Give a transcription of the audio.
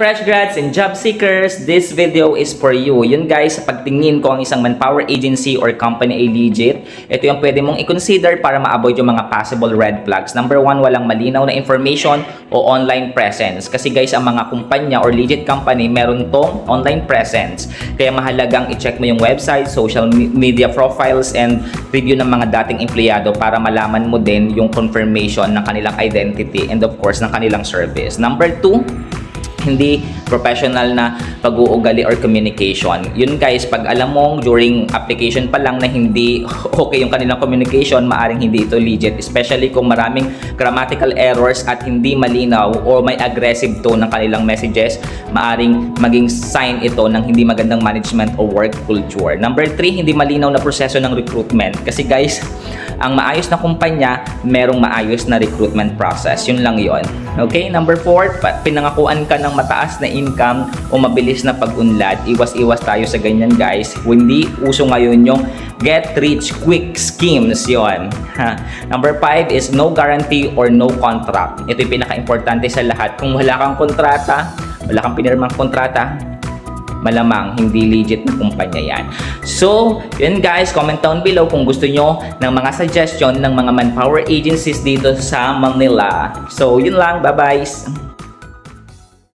Fresh grads and job seekers, this video is for you. Yun guys, sa pagtingin ko ang isang manpower agency or company ay legit, ito yung pwede mong i-consider para ma-avoid yung mga possible red flags. Number one, walang malinaw na information o online presence. Kasi guys, ang mga kumpanya or legit company, meron tong online presence. Kaya mahalagang i-check mo yung website, social media profiles, and review ng mga dating empleyado para malaman mo din yung confirmation ng kanilang identity and of course ng kanilang service. Number two, hindi professional na pag-uugali or communication. Yun guys, pag alam mong during application pa lang na hindi okay yung kanilang communication, maaring hindi ito legit. Especially kung maraming grammatical errors at hindi malinaw o may aggressive tone ng kanilang messages, maaring maging sign ito ng hindi magandang management o work culture. Number 3, hindi malinaw na proseso ng recruitment. Kasi guys, ang maayos na kumpanya, merong maayos na recruitment process. Yun lang yon. Okay? Number 4, pinangakuan ka ng mataas na income o mabilis na pag-unlad. Iwas-iwas tayo sa ganyan guys. Hindi uso ngayon yung get rich quick schemes yon. Number 5 is no guarantee or no contract. Ito yung pinaka-importante sa lahat. Kung wala kang kontrata, wala kang pinirmang kontrata, malamang hindi legit na kumpanya yan. So, yun guys, comment down below kung gusto nyo ng mga suggestion ng mga manpower agencies dito sa Manila. So, yun lang. Bye-bye!